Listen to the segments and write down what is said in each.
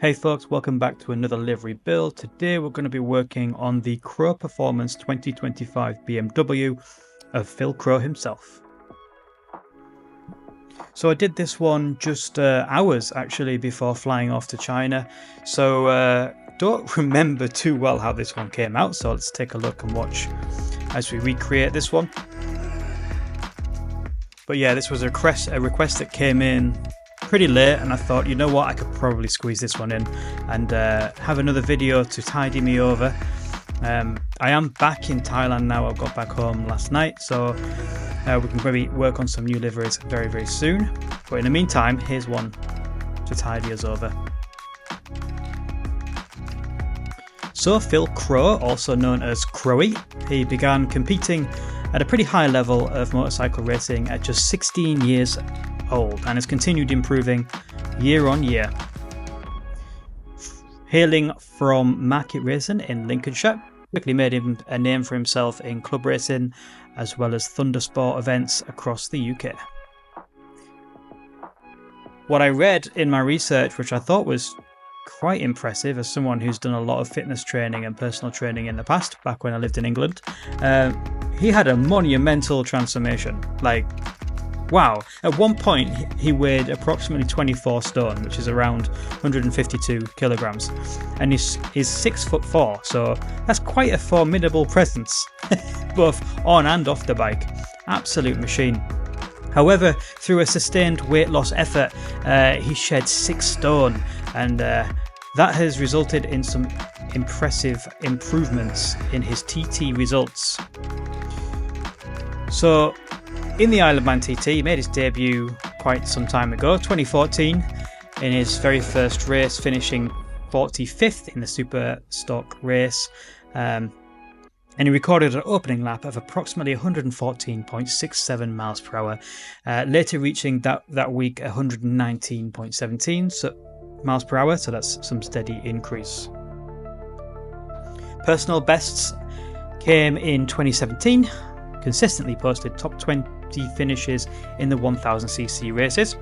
Hey folks, welcome back to another livery build. Today we're going to be working on the Crowe Performance 2025 BMW of Phil Crowe himself. So I did this one just hours actually before flying off to China, so don't remember too well how this one came out, so let's take a look and watch as we recreate this one. But yeah, this was a request that came in pretty late, and I thought, you know what, I could probably squeeze this one in and have another video to tidy me over. I am back in Thailand now. I got back home last night, so we can maybe work on some new liveries very, very soon. But in the meantime, here's one to tidy us over. So Phil Crowe, also known as Crowe, he began competing at a pretty high level of motorcycle racing at just 16 years old and has continued improving year on year. Hailing from Market Racing in Lincolnshire, quickly made him a name for himself in club racing as well as Thundersport events across the UK. What I read in my research, which I thought was quite impressive as someone who's done a lot of fitness training and personal training in the past, back when I lived in England, he had a monumental transformation. Like, wow. At one point, he weighed approximately 24 stone, which is around 152 kilograms. And he's 6'4", so that's quite a formidable presence, both on and off the bike. Absolute machine. However, through a sustained weight loss effort, he shed 6 stone, and that has resulted in some impressive improvements in his TT results. So, in the Isle of Man TT, he made his debut quite some time ago, 2014, in his very first race, finishing 45th in the Superstock race, and he recorded an opening lap of approximately 114.67 miles per hour, later reaching that week 119.17 miles per hour, so that's some steady increase. Personal bests came in 2017, consistently posted top 20 finishes in the 1000cc races.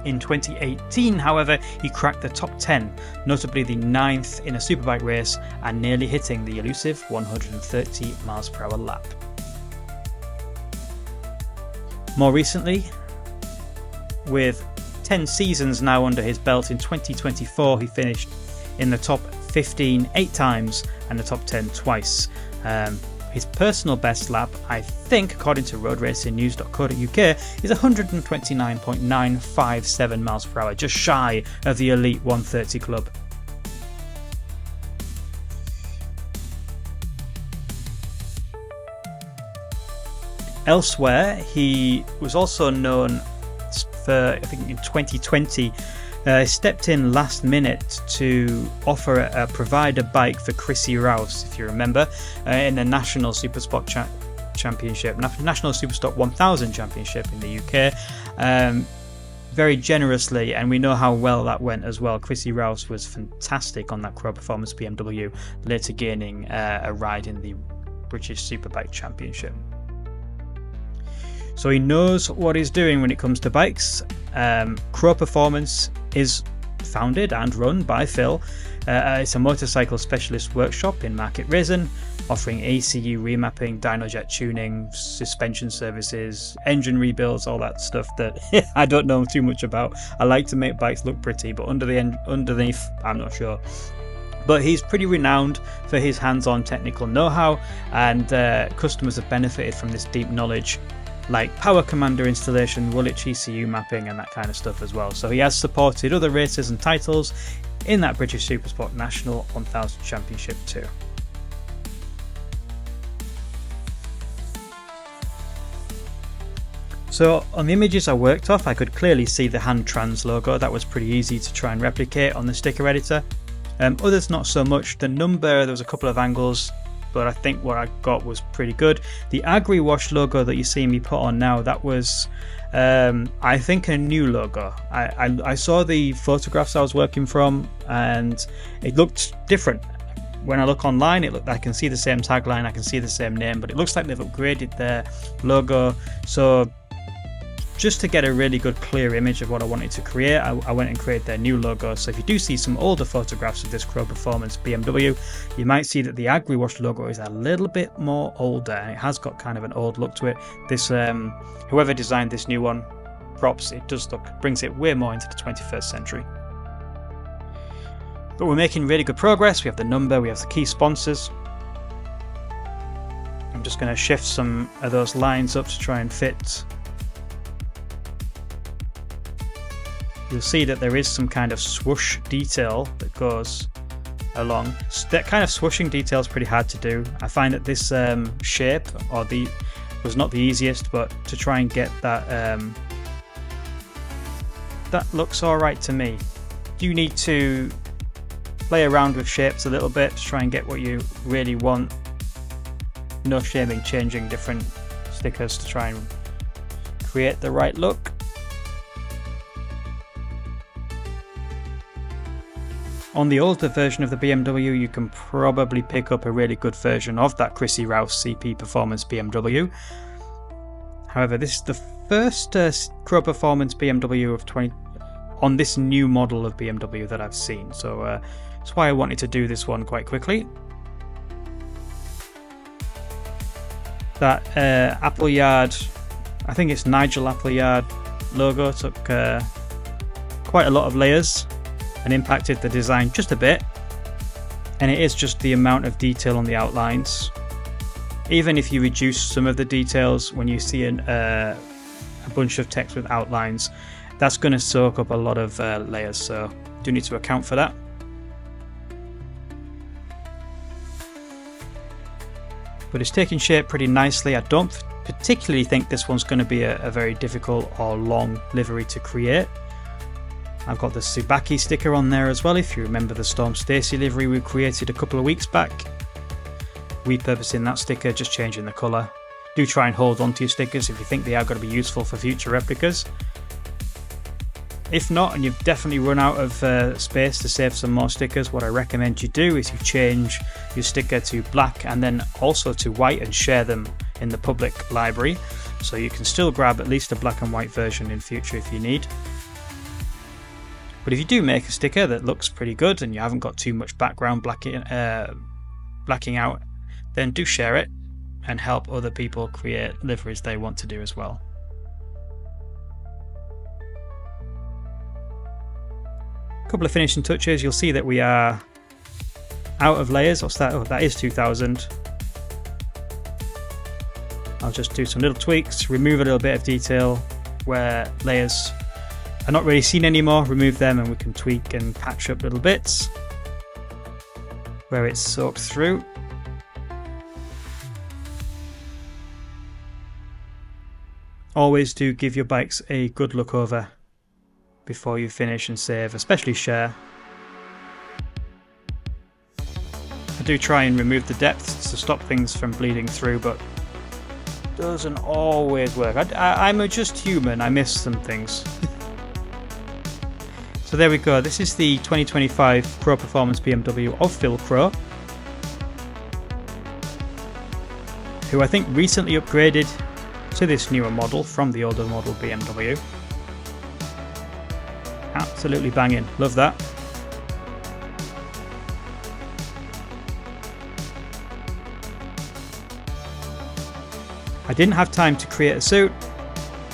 In 2018, however, he cracked the top 10, notably the 9th in a superbike race and nearly hitting the elusive 130 miles per hour lap. More recently, with 10 seasons now under his belt, in 2024 he finished in the top 15 8 times and the top 10 twice. His personal best lap, I think, according to roadracingnews.co.uk, is 129.957 miles per hour, just shy of the elite 130 club. Elsewhere, he was also known for, I think in 2020, stepped in last minute to offer a provider bike for Chrissy Rouse, if you remember, in the National Superstock Championship, National Superstock 1000 Championship in the UK, very generously, and we know how well that went as well. Chrissy Rouse was fantastic on that Crowe Performance BMW, later gaining a ride in the British Superbike Championship. So he knows what he's doing when it comes to bikes. Crowe Performance is founded and run by Phil. It's a motorcycle specialist workshop in Market Racing, offering ECU remapping, dynojet tuning, suspension services, engine rebuilds, all that stuff that I don't know too much about. I like to make bikes look pretty, but underneath, I'm not sure. But he's pretty renowned for his hands-on technical know-how, and customers have benefited from this deep knowledge, like power commander installation, Woolwich ECU mapping, and that kind of stuff as well. So he has supported other races and titles in that British Supersport National 1000 Championship too. So on the images I worked off, I could clearly see the hand trans logo. That was pretty easy to try and replicate on the sticker editor. Others not so much. The number, there was a couple of angles, but I think what I got was pretty good. The AgriWash logo that you see me put on now, that was I think a new logo. I saw the photographs I was working from and it looked different. When I look online, I can see the same tagline, I can see the same name, but it looks like they've upgraded their logo. So just to get a really good clear image of what I wanted to create, I went and created their new logo. So if you do see some older photographs of this Crowe Performance BMW, you might see that the AgriWash logo is a little bit more older, and it has got kind of an old look to it. This whoever designed this new one, props, it does look, brings it way more into the 21st century. But we're making really good progress. We have the number, we have the key sponsors. I'm just going to shift some of those lines up to try and fit. You'll see that there is some kind of swoosh detail that goes along. That kind of swooshing detail is pretty hard to do. I find that this shape was not the easiest, but to try and get that that looks alright to me. You need to play around with shapes a little bit to try and get what you really want. No shame in changing different stickers to try and create the right look. On the older version of the BMW, you can probably pick up a really good version of that Chrissy Rouse CP Performance BMW. However, this is the first Crowe Performance BMW of 20 on this new model of BMW that I've seen, so that's why I wanted to do this one quite quickly. That Appleyard, I think it's Nigel Appleyard logo, took quite a lot of layers and impacted the design just a bit, and it is just the amount of detail on the outlines. Even if you reduce some of the details, when you see a bunch of text with outlines, that's going to soak up a lot of layers, so do need to account for that. But it's taking shape pretty nicely. I don't particularly think this one's going to be a very difficult or long livery to create. I've got the Tsubaki sticker on there as well, if you remember the Storm Stacy livery we created a couple of weeks back. Repurposing that sticker, just changing the colour. Do try and hold on to your stickers if you think they are going to be useful for future replicas. If not, and you've definitely run out of space to save some more stickers, what I recommend you do is you change your sticker to black and then also to white and share them in the public library, so you can still grab at least a black and white version in future if you need. But if you do make a sticker that looks pretty good and you haven't got too much background blacking out, then do share it and help other people create liveries they want to do as well. Couple of finishing touches. You'll see that we are out of layers. What's that? Oh, that is 2000. I'll just do some little tweaks, remove a little bit of detail where layers are not really seen anymore, remove them, and we can tweak and patch up little bits where it's soaked through. Always do give your bikes a good look over before you finish and save, especially share. I do try and remove the depths to stop things from bleeding through, but it doesn't always work. I'm just human, I miss some things. So there we go, this is the 2025 Crowe Performance BMW of Phil Crowe, who I think recently upgraded to this newer model from the older model BMW. Absolutely banging, love that. I didn't have time to create a suit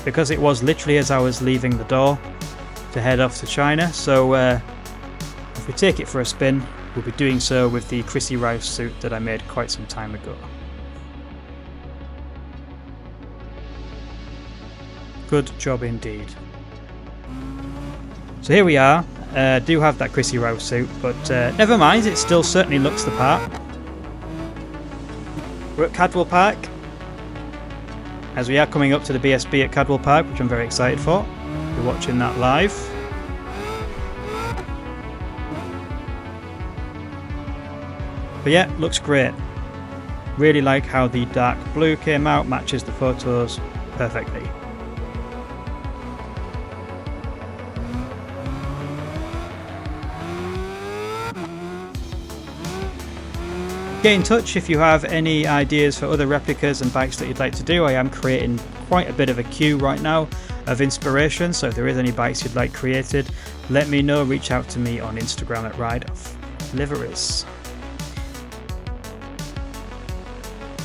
because it was literally as I was leaving the door to head off to China, so if we take it for a spin, we'll be doing so with the Chrissy Rouse suit that I made quite some time ago. Good job indeed. So here we are, do have that Chrissy Rouse suit, but never mind, it still certainly looks the part. We're at Cadwell Park, as we are coming up to the BSB at Cadwell Park, which I'm very excited for. You're watching that live. But yeah, looks great. Really like how the dark blue came out, matches the photos perfectly. Get in touch if you have any ideas for other replicas and bikes that you'd like to do. I am creating quite a bit of a queue right now of inspiration, so if there is any bikes you'd like created, let me know. Reach out to me on Instagram at Liveries.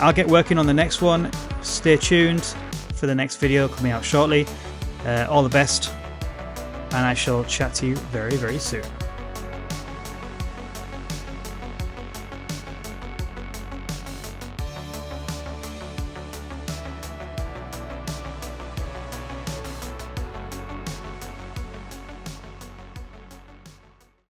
I'll get working on the next one. Stay tuned for the next video coming out shortly. All the best, and I shall chat to you very, very soon.